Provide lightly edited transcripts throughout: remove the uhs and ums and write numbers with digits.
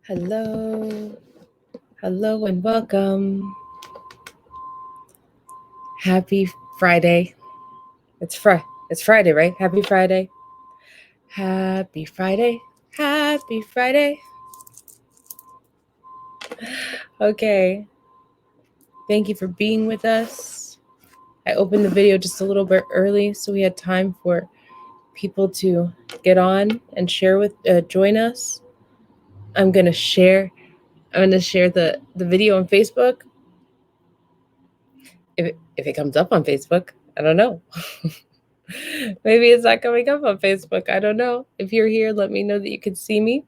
Hello, hello, and welcome. Happy Friday. It's Friday, right? Happy Friday. Happy Friday. Happy Friday. Okay. Thank you for being with us. I opened the video just a little bit early, so we had time for people to get on and join us. I'm gonna share the video on Facebook. If it comes up on Facebook, I don't know. Maybe it's not coming up on Facebook. I don't know. If you're here, let me know that you can see me.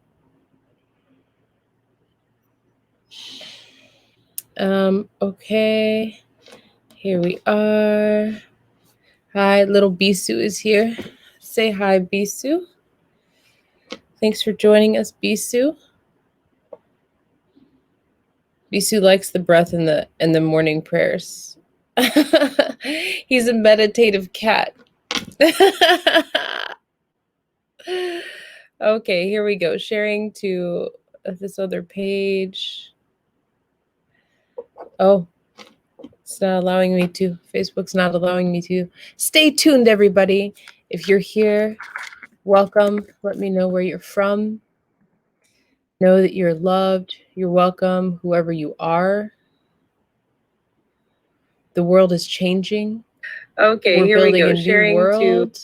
Okay. Here we are. Hi, little Bisu is here. Say hi, Bisu. Thanks for joining us, Bisu. Bisu likes the breath and the morning prayers. He's a meditative cat. Okay, here we go. Sharing to this other page. Oh, it's not allowing me to. Facebook's not allowing me to. Stay tuned, everybody. If you're here, welcome. Let me know where you're from. Know that you're loved. You're welcome, whoever you are. The world is changing. Okay, We're building a Sharing new world.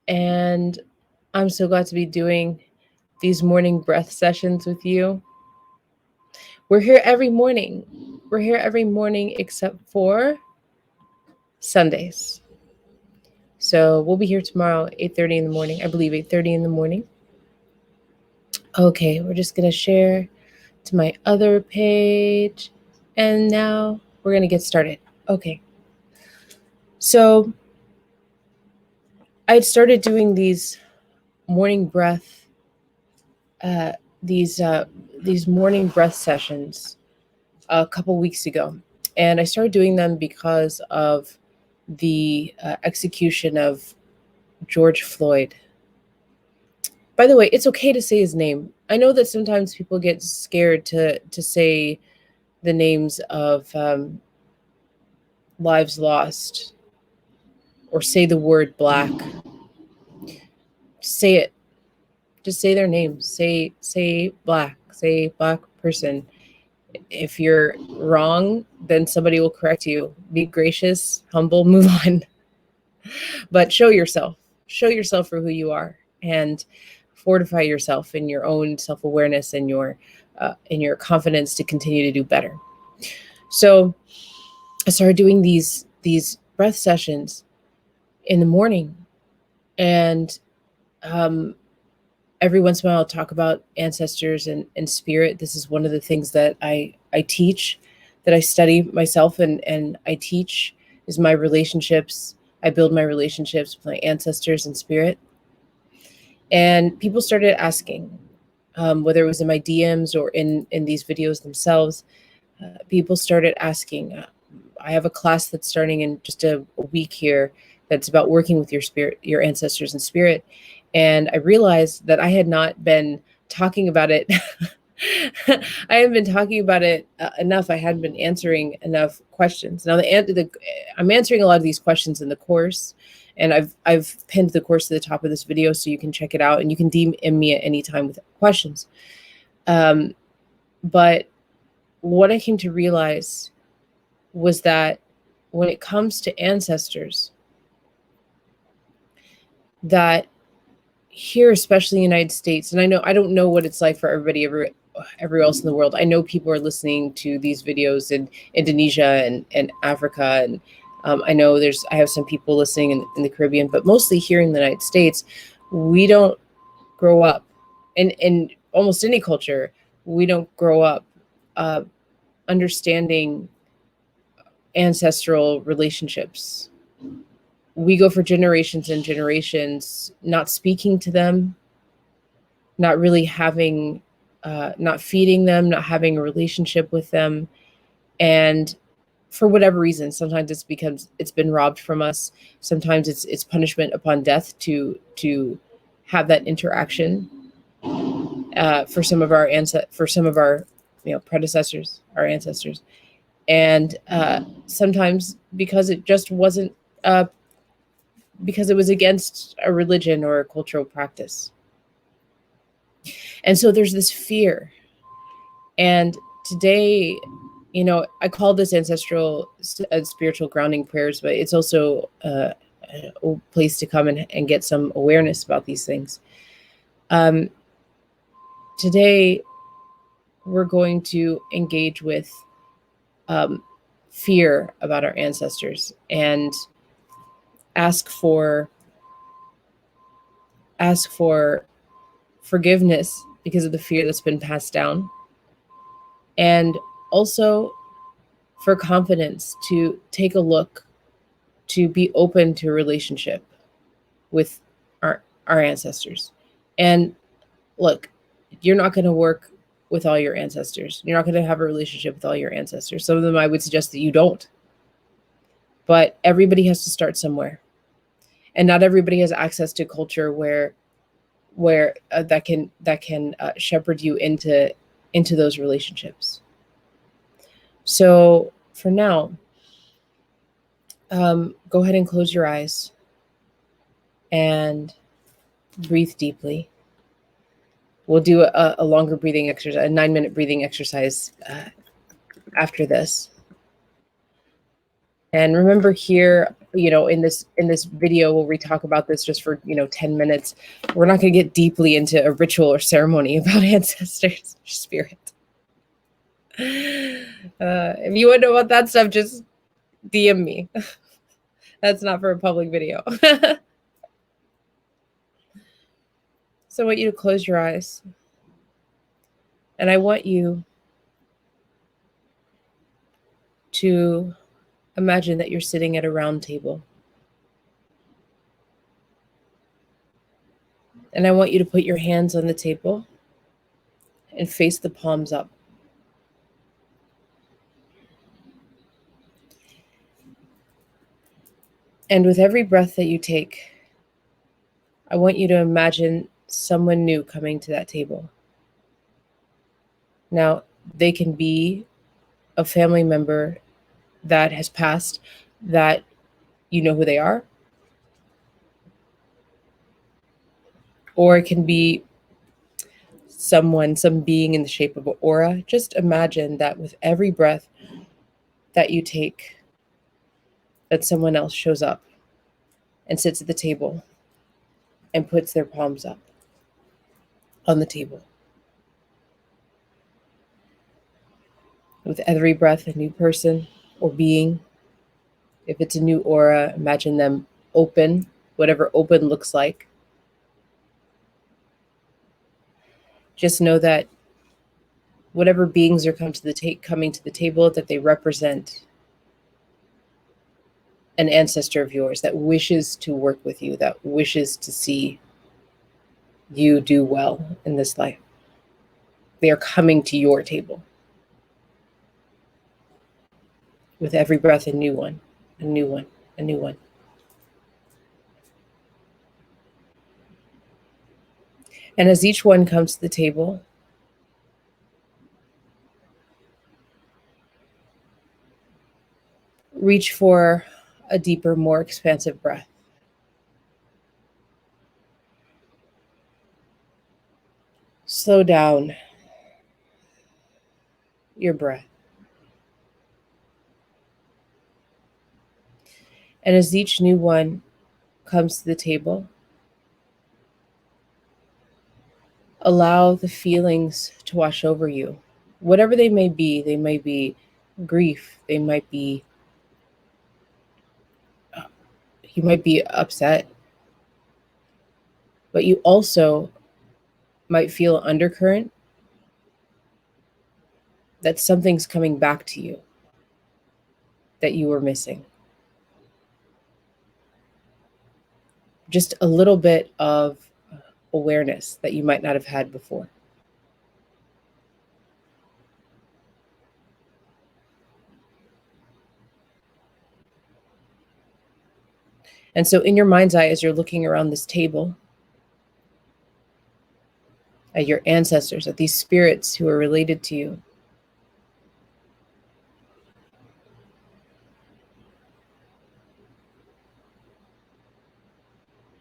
And I'm so glad to be doing these morning breath sessions with you. We're here every morning. We're here every morning except for Sundays. So we'll be here tomorrow, 8:30 in the morning. I believe 8:30 in the morning. Okay, we're just going to share to my other page. And now we're going to get started. Okay. So I had started doing these morning breath, these morning breath sessions a couple weeks ago. And I started doing them because of the execution of George Floyd. By the way, it's okay to say his name. I know that sometimes people get scared to say the names of lives lost or say the word Black. Say it. Just say their names. Say Black. Say Black person. If you're wrong, then somebody will correct you. Be gracious, humble, move on. But show yourself. Show yourself for who you are, and fortify yourself in your own self-awareness and your confidence to continue to do better. So I started doing these breath sessions in the morning, and every once in a while I'll talk about ancestors and spirit. This is one of the things that I teach, that I study myself and I teach, is my relationships. I build my relationships with my ancestors and spirit. And people started asking, whether it was in my DMs or in these videos themselves, people started asking. I have a class that's starting in just a week here that's about working with your spirit, your ancestors and spirit. And I realized that I had not been talking about it. I hadn't been talking about it enough. I hadn't been answering enough questions. Now I'm answering a lot of these questions in the course, and I've pinned the course to the top of this video so you can check it out, and you can DM me at any time with questions. But what I came to realize was that when it comes to ancestors, that here, especially in the United States, and I don't know what it's like for everybody everywhere else in the world. I know people are listening to these videos in Indonesia and Africa, and I know I have some people listening in the Caribbean, but mostly here in the United States, we don't grow up in almost any culture. We don't grow up understanding ancestral relationships. We go for generations and generations not speaking to them, not really having, not feeding them, not having a relationship with them. And for whatever reason, sometimes it's because it's been robbed from us. Sometimes it's punishment upon death to have that interaction. for some of our predecessors, our ancestors, and sometimes because it just wasn't because it was against a religion or a cultural practice. And so there's this fear. And today, I call this ancestral spiritual grounding prayers, but it's also a place to come and get some awareness about these things. Today, we're going to engage with fear about our ancestors and ask for forgiveness because of the fear that's been passed down, and also for confidence to take a look, to be open to a relationship with our ancestors. And look, you're not going to work with all your ancestors. You're not going to have a relationship with all your ancestors. Some of them I would suggest that you don't. But everybody has to start somewhere. And not everybody has access to culture where that can shepherd you into those relationships. So for now, go ahead and close your eyes and breathe deeply. We'll do a longer breathing exercise, a 9-minute breathing exercise after this. And remember here, in this video where we talk about this just for 10 minutes, we're not going to get deeply into a ritual or ceremony about ancestors or spirit. If you want to know about that stuff, just DM me. That's not for a public video. So I want you to close your eyes. And I want you to imagine that you're sitting at a round table. And I want you to put your hands on the table and face the palms up. And with every breath that you take, I want you to imagine someone new coming to that table. Now, they can be a family member that has passed, that you know who they are. Or it can be some being in the shape of an aura. Just imagine that with every breath that you take, that someone else shows up and sits at the table and puts their palms up on the table. With every breath, a new person or being. If it's a new aura, imagine them open, whatever open looks like. Just know that whatever beings are coming to the table, that they represent an ancestor of yours that wishes to work with you, that wishes to see you do well in this life. They are coming to your table. With every breath, a new one, a new one, a new one. And as each one comes to the table, reach for a deeper, more expansive breath. Slow down your breath. And as each new one comes to the table, allow the feelings to wash over you. Whatever they may be grief, they might be, you might be upset, but you also might feel an undercurrent that something's coming back to you that you were missing. Just a little bit of awareness that you might not have had before. And so in your mind's eye, as you're looking around this table, at your ancestors, at these spirits who are related to you.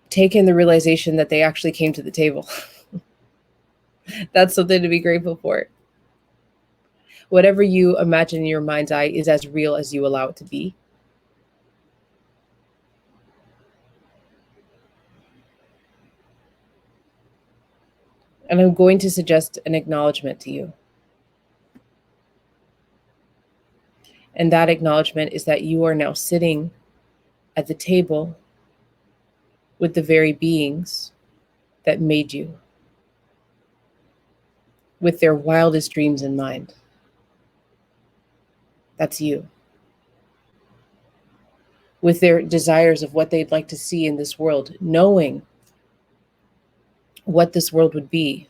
Take in the realization that they actually came to the table. That's something to be grateful for. Whatever you imagine in your mind's eye is as real as you allow it to be. And I'm going to suggest an acknowledgement to you. And that acknowledgement is that you are now sitting at the table with the very beings that made you, with their wildest dreams in mind. That's you. With their desires of what they'd like to see in this world, knowing what this world would be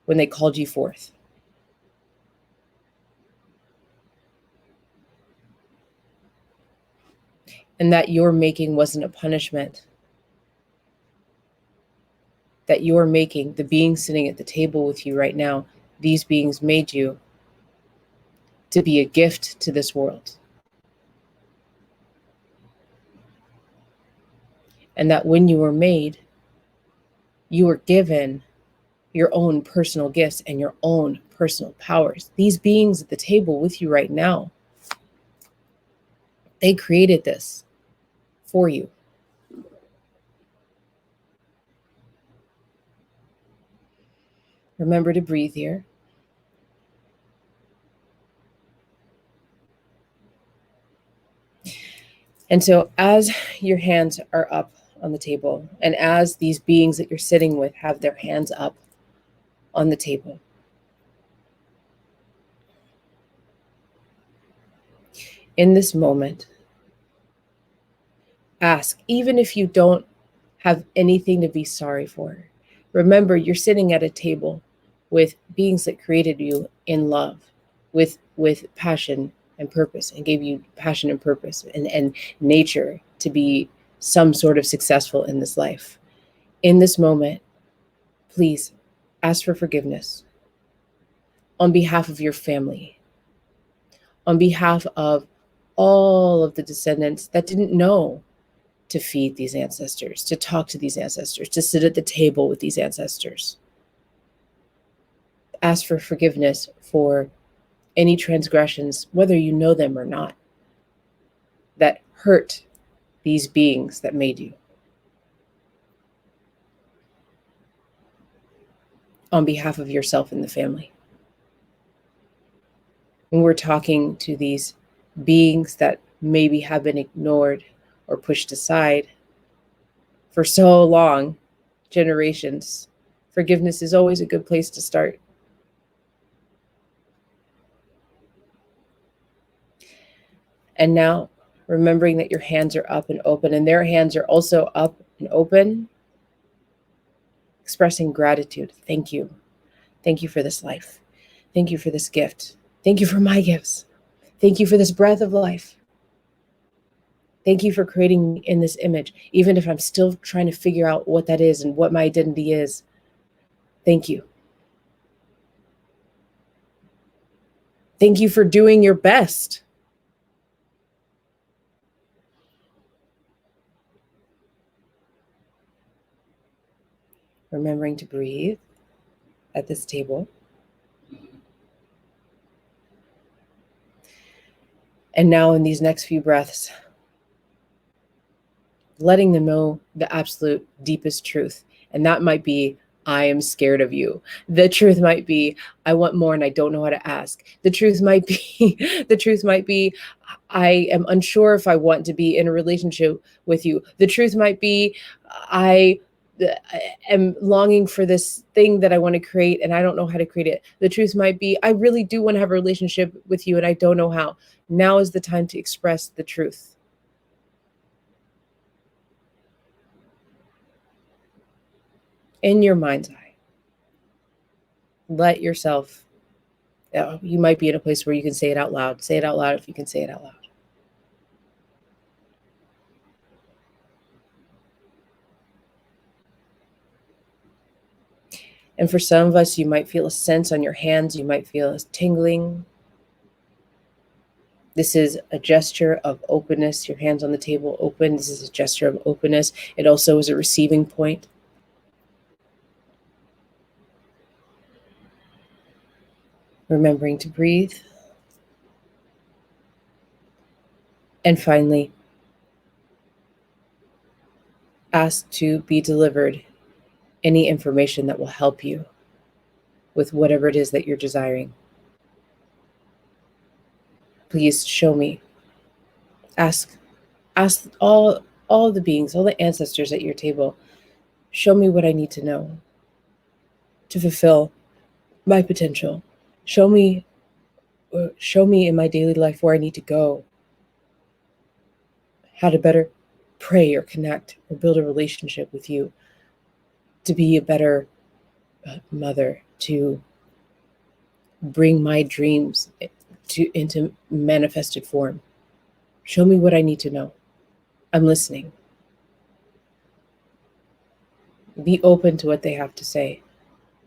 when they called you forth. And that your making wasn't a punishment. That you're making, the beings sitting at the table with you right now, these beings made you to be a gift to this world. And that when you were made, you were given your own personal gifts and your own personal powers. These beings at the table with you right now, they created this for you. Remember to breathe here. And so as your hands are up on the table, and as these beings that you're sitting with have their hands up on the table, in this moment, ask, even if you don't have anything to be sorry for, remember you're sitting at a table with beings that created you in love, with passion and purpose, and gave you passion and purpose and nature to be some sort of successful in this life. In this moment, please ask for forgiveness on behalf of your family, on behalf of all of the descendants that didn't know to feed these ancestors, to talk to these ancestors, to sit at the table with these ancestors. Ask for forgiveness for any transgressions, whether you know them or not, that hurt these beings that made you. On behalf of yourself and the family. When we're talking to these beings that maybe have been ignored or pushed aside for so long, generations, forgiveness is always a good place to start. And now, remembering that your hands are up and open, and their hands are also up and open, expressing gratitude. Thank you. Thank you for this life. Thank you for this gift. Thank you for my gifts. Thank you for this breath of life. Thank you for creating me in this image, even if I'm still trying to figure out what that is and what my identity is. Thank you. Thank you for doing your best. Remembering to breathe at this table. And now in these next few breaths, letting them know the absolute deepest truth. And that might be, I am scared of you. The truth might be, I want more and I don't know how to ask. The truth might be, I am unsure if I want to be in a relationship with you. The truth might be, I am longing for this thing that I want to create and I don't know how to create it. The truth might be, I really do want to have a relationship with you and I don't know how. Now is the time to express the truth. In your mind's eye. Let yourself, you might be in a place where you can say it out loud. Say it out loud if you can say it out loud. And for some of us, you might feel a sense on your hands. You might feel a tingling. This is a gesture of openness. Your hands on the table open. This is a gesture of openness. It also is a receiving point. Remembering to breathe. And finally, ask to be delivered any information that will help you with whatever it is that you're desiring. Please show me. Ask all the beings, all the ancestors at your table, show me what I need to know to fulfill my potential. Show me in my daily life where I need to go, how to better pray or connect or build a relationship with you, to be a better mother, to bring my dreams into manifested form. Show me what I need to know. I'm listening. Be open to what they have to say.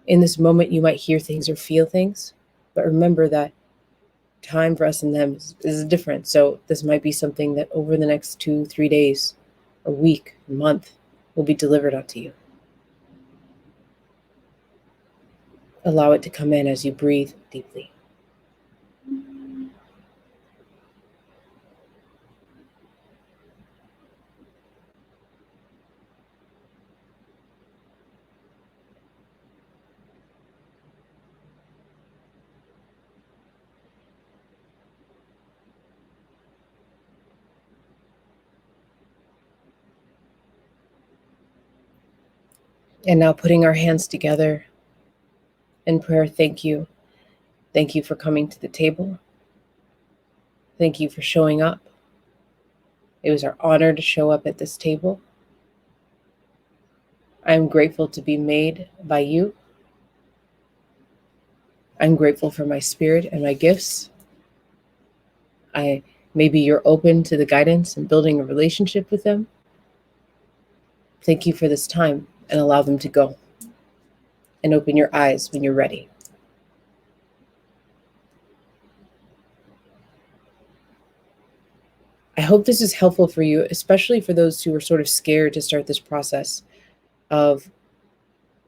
In this moment, you might hear things or feel things, but remember that time for us and them is different. So this might be something that over the next 2-3 days, a week, a month, will be delivered unto you. Allow it to come in as you breathe deeply. And now putting our hands together in prayer, thank you. Thank you for coming to the table. Thank you for showing up. It was our honor to show up at this table. I'm grateful to be made by you. I'm grateful for my spirit and my gifts. Maybe you're open to the guidance and building a relationship with them. Thank you for this time, and allow them to go. And open your eyes when you're ready. I hope this is helpful for you, especially for those who are sort of scared to start this process of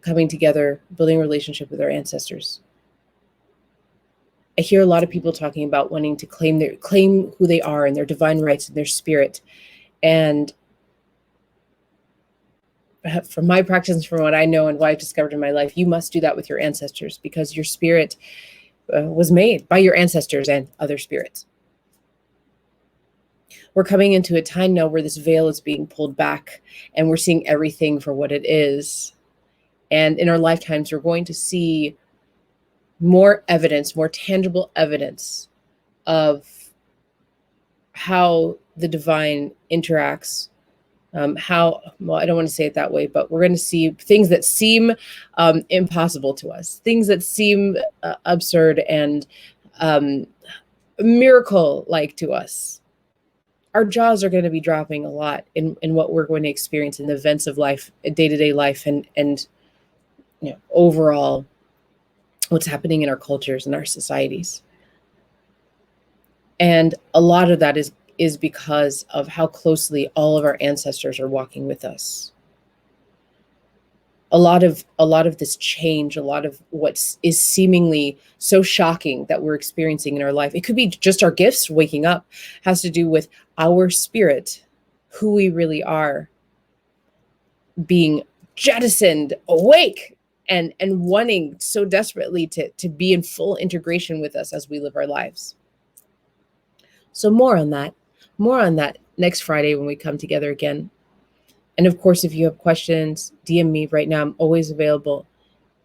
coming together, building a relationship with our ancestors. I hear a lot of people talking about wanting to claim who they are and their divine rights and their spirit. And from my practice, from what I know and what I've discovered in my life, you must do that with your ancestors, because your spirit was made by your ancestors and other spirits. We're coming into a time now where this veil is being pulled back and we're seeing everything for what it is. And in our lifetimes, we're going to see more evidence, more tangible evidence of how the divine interacts. Well, I don't want to say it that way, but we're going to see things that seem impossible to us, things that seem absurd and miracle-like to us. Our jaws are going to be dropping a lot in what we're going to experience in the events of life, day-to-day life, and overall what's happening in our cultures and our societies. And a lot of that is because of how closely all of our ancestors are walking with us. A lot of this change, a lot of what is seemingly so shocking that we're experiencing in our life, it could be just our gifts waking up, has to do with our spirit, who we really are, being jettisoned awake and wanting so desperately to be in full integration with us as we live our lives. So more on that next Friday when we come together again. And of course, if you have questions, DM me right now. I'm always available.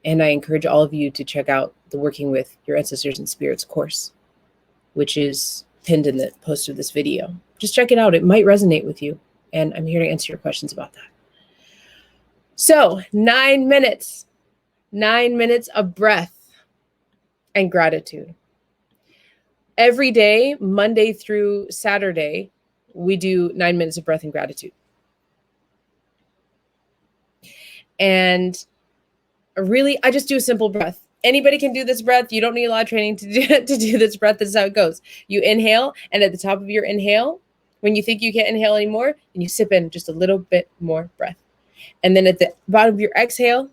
And I encourage all of you to check out the Working with Your Ancestors and Spirits course, which is pinned in the post of this video. Just check it out. It might resonate with you. And I'm here to answer your questions about that. So 9 minutes of breath and gratitude. Every day, Monday through Saturday, we do 9 minutes of breath and gratitude. And I just do a simple breath. Anybody can do this breath. You don't need a lot of training to do this breath. This is how it goes. You inhale, and at the top of your inhale, when you think you can't inhale anymore, then you sip in just a little bit more breath. And then at the bottom of your exhale,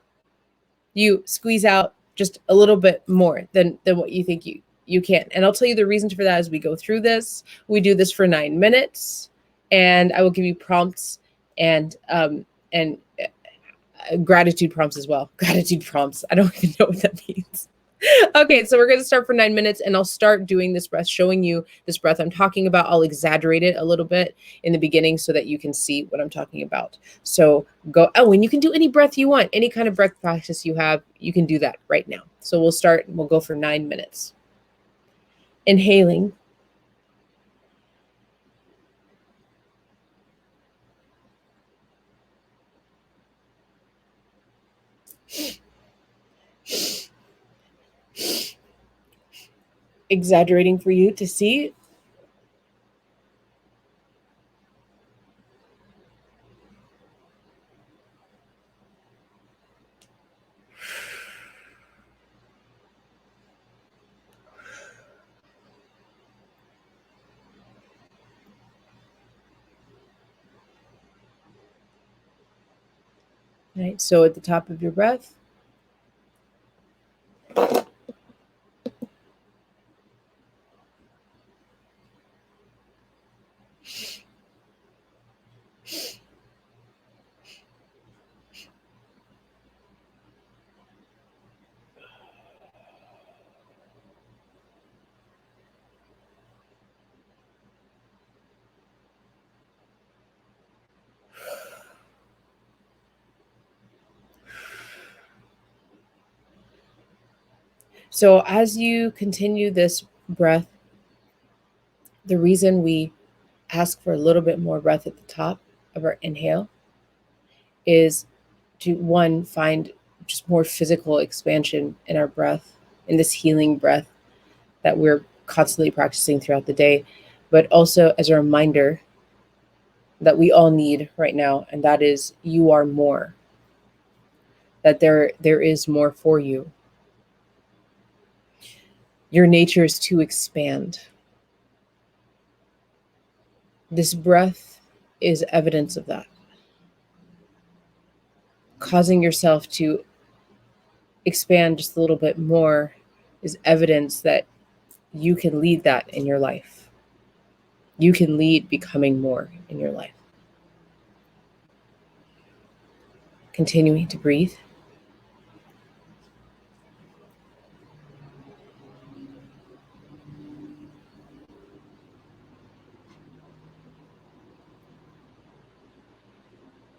you squeeze out just a little bit more than what you think you can. And I'll tell you the reasons for that as we go through this. We do this for 9 minutes, and I will give you prompts and gratitude prompts as well. Gratitude prompts. I don't even know what that means. Okay, so we're going to start for 9 minutes, and I'll start doing this breath, showing you this breath I'm talking about. I'll exaggerate it a little bit in the beginning so that you can see what I'm talking about. So go, oh, and you can do any breath you want, any kind of breath practice you have, you can do that right now. So we'll start, we'll go for 9 minutes. Inhaling. Exaggerating for you to see. Right, so at the top of your breath, so as you continue this breath, the reason we ask for a little bit more breath at the top of our inhale is to, one, find just more physical expansion in our breath, in this healing breath that we're constantly practicing throughout the day, but also as a reminder that we all need right now, and that is you are more, that there is more for you. Your nature is to expand. This breath is evidence of that. Causing yourself to expand just a little bit more is evidence that you can lead that in your life. You can lead becoming more in your life. Continuing to breathe.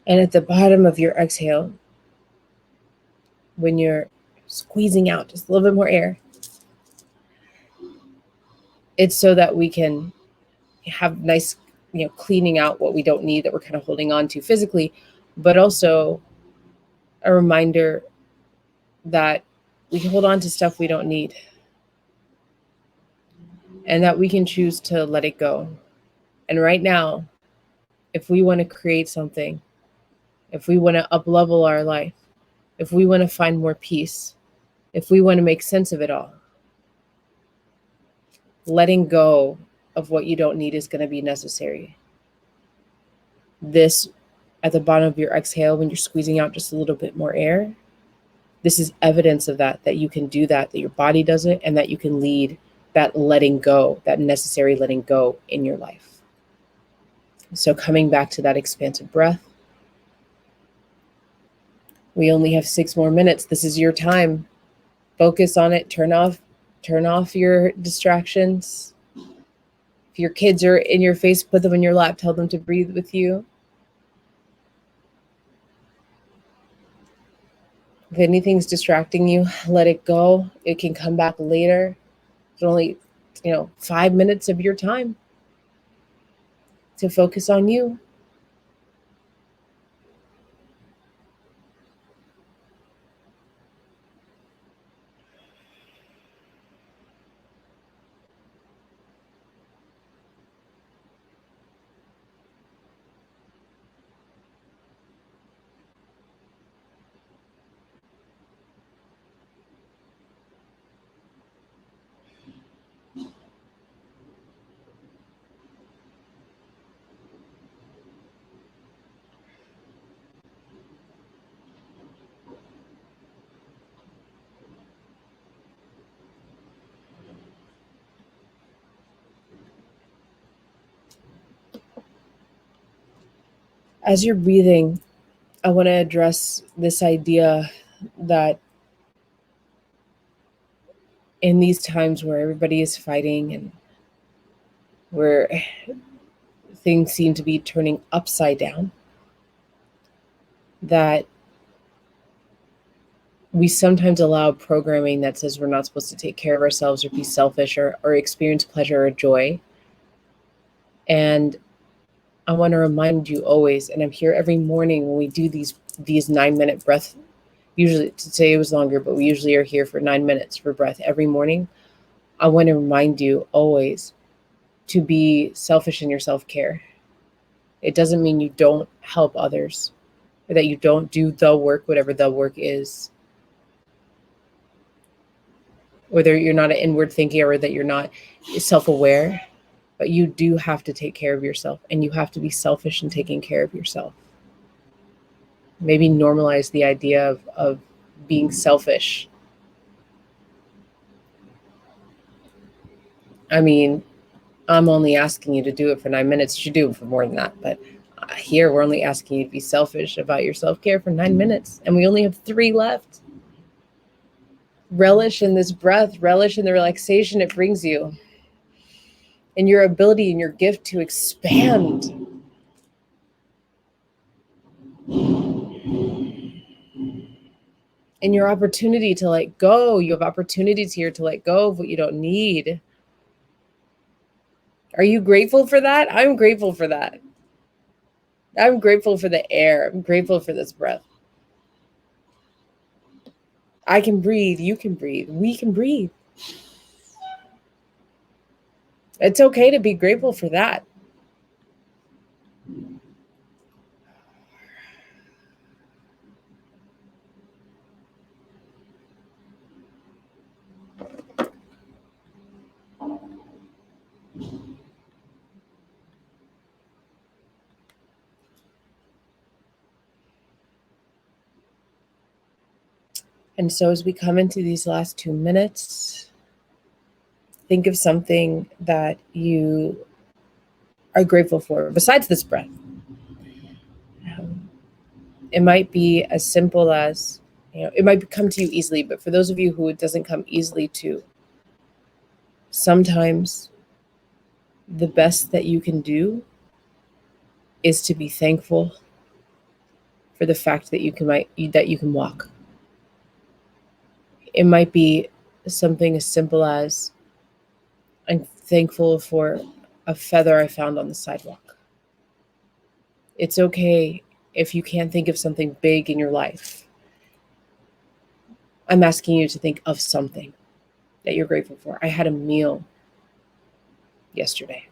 And at the bottom of your exhale, when you're squeezing out just a little bit more air, it's so that we can have nice, cleaning out what we don't need that we're kind of holding on to physically, but also a reminder that we can hold on to stuff we don't need and that we can choose to let it go. And right now, if we want to create something, if we want to up-level our life, if we want to find more peace, if we want to make sense of it all, letting go of what you don't need is going to be necessary. This, at the bottom of your exhale, when you're squeezing out just a little bit more air, this is evidence of that you can do that your body does it, and that you can lead that letting go, that necessary letting go in your life. So coming back to that expansive breath, we only have 6 more minutes. This is your time. Focus on it. Turn off your distractions. If your kids are in your face, put them in your lap. Tell them to breathe with you. If anything's distracting you, let it go. It can come back later. It's only, 5 minutes of your time to focus on you. As you're breathing, I want to address this idea that in these times where everybody is fighting and where things seem to be turning upside down, that we sometimes allow programming that says we're not supposed to take care of ourselves or be selfish or experience pleasure or joy. And I want to remind you always, and I'm here every morning when we do these 9-minute breath. Usually today it was longer, but we usually are here for 9 minutes for breath every morning. I want to remind you always to be selfish in your self-care. It doesn't mean you don't help others or that you don't do the work, whatever the work is. Whether you're not an inward thinker or that you're not self-aware, but you do have to take care of yourself, and you have to be selfish in taking care of yourself. Maybe normalize the idea of being selfish. I mean, I'm only asking you to do it for 9 minutes. You should do it for more than that. But here we're only asking you to be selfish about your self-care for 9 minutes. And we only have 3 left. Relish in this breath. Relish in the relaxation it brings you. And your ability and your gift to expand. And your opportunity to let go. You have opportunities here to let go of what you don't need. Are you grateful for that? I'm grateful for that. I'm grateful for the air. I'm grateful for this breath. I can breathe. You can breathe. We can breathe. It's okay to be grateful for that. And so as we come into these last 2 minutes, think of something that you are grateful for besides this breath. It might be as simple as, it might come to you easily, but for those of you who it doesn't come easily to, sometimes the best that you can do is to be thankful for the fact that you can walk. It might be something as simple as, I'm thankful for a feather I found on the sidewalk. It's okay if you can't think of something big in your life. I'm asking you to think of something that you're grateful for. I had a meal yesterday.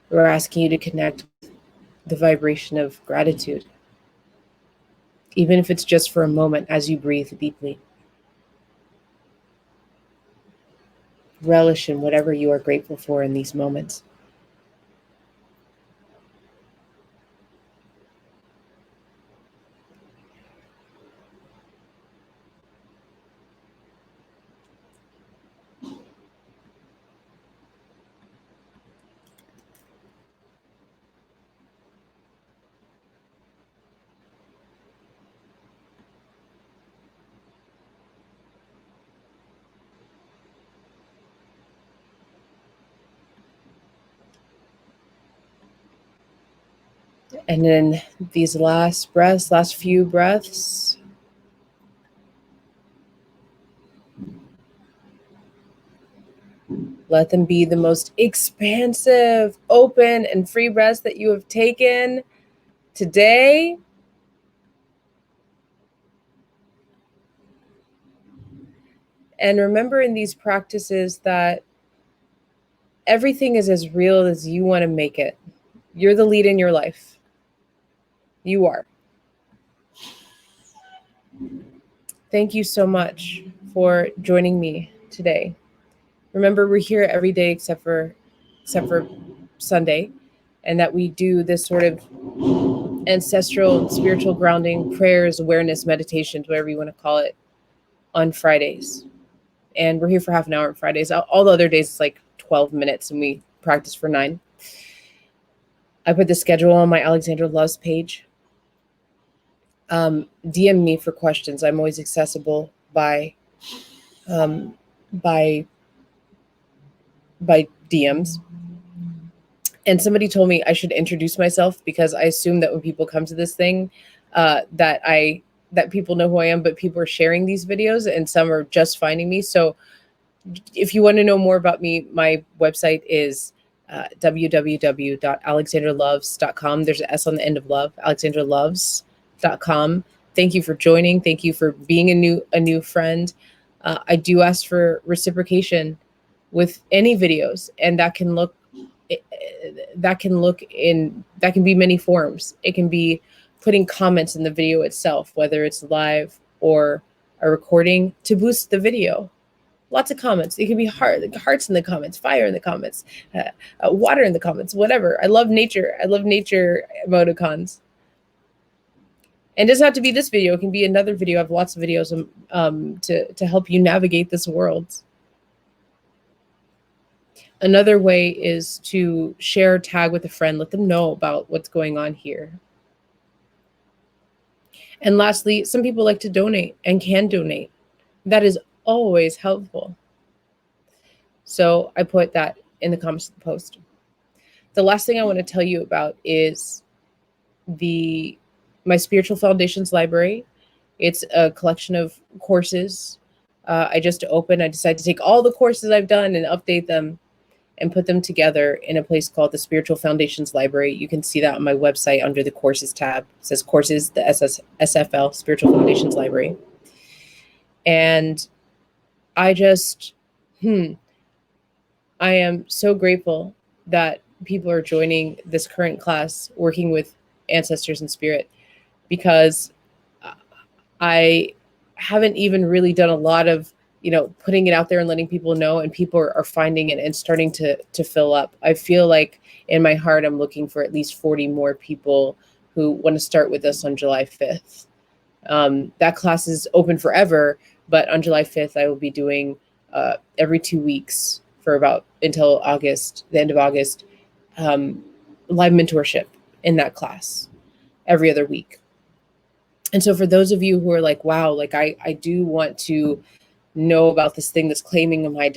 We're asking you to connect with the vibration of gratitude, even if it's just for a moment as you breathe deeply. Relish in whatever you are grateful for in these moments. And then these last few breaths, let them be the most expansive, open, and free breaths that you have taken today. And remember in these practices that everything is as real as you want to make it. You're the lead in your life. You are. Thank you so much for joining me today. Remember, we're here every day except for Sunday, and that we do this sort of ancestral spiritual grounding, prayers, awareness, meditations, whatever you want to call it, on Fridays. And we're here for half an hour on Fridays. All the other days it's like 12 minutes and we practice for 9. I put the schedule on my Alexandra Loves page. DM me for questions. I'm always accessible by DMs. And somebody told me I should introduce myself, because I assume that when people come to this thing, that people know who I am, but people are sharing these videos and some are just finding me. So if you want to know more about me, my website is www.alexandraloves.com. There's an S on the end of love, AlexandraLoves.com. Thank you for joining. Thank you for being a new friend. I do ask for reciprocation with any videos, and that can be many forms. It can be putting comments in the video itself, whether it's live or a recording, to boost the video. Lots of comments. It can be hearts in the comments, fire in the comments, water in the comments, whatever. I love nature. I love nature emoticons. And it doesn't have to be this video. It can be another video. I have lots of videos to help you navigate this world. Another way is to share, tag with a friend, let them know about what's going on here. And lastly, some people like to donate and can donate. That is always helpful. So I put that in the comments of the post. The last thing I want to tell you about is my Spiritual Foundations library. It's a collection of courses. I just opened. I decided to take all the courses I've done and update them and put them together in a place called the Spiritual Foundations Library. You can see that on my website under the courses tab. It says courses, the SFL, Spiritual Foundations Library. And I just, I am so grateful that people are joining this current class, working with ancestors and spirit, because I haven't even really done a lot of putting it out there and letting people know, and people are finding it and starting to fill up. I feel like in my heart, I'm looking for at least 40 more people who want to start with us on July 5th. That class is open forever, but on July 5th, I will be doing every 2 weeks for until August, the end of August, live mentorship in that class every other week. And so for those of you who are like, wow, like I do want to know about this thing that's claiming my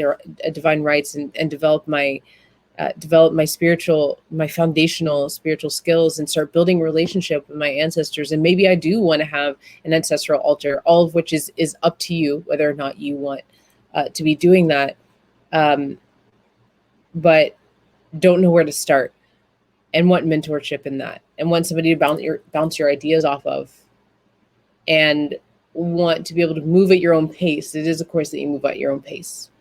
divine rights and develop my foundational spiritual skills and start building a relationship with my ancestors. And maybe I do want to have an ancestral altar, all of which is up to you, whether or not you want to be doing that. But don't know where to start, and want mentorship in that, and want somebody to bounce your ideas off of, and want to be able to move at your own pace. It is a course that you move at your own pace.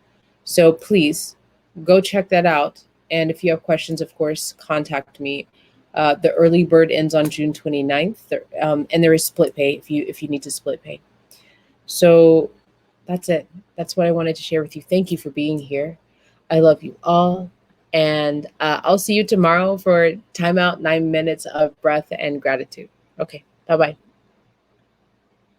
So please go check that out. And if you have questions, of course, contact me. The early bird ends on June 29th, and there is split pay if you need to split pay. So that's it. That's what I wanted to share with you. Thank you for being here. I love you all. And I'll see you tomorrow for Time Out, 9 minutes of breath and gratitude. Okay, bye-bye.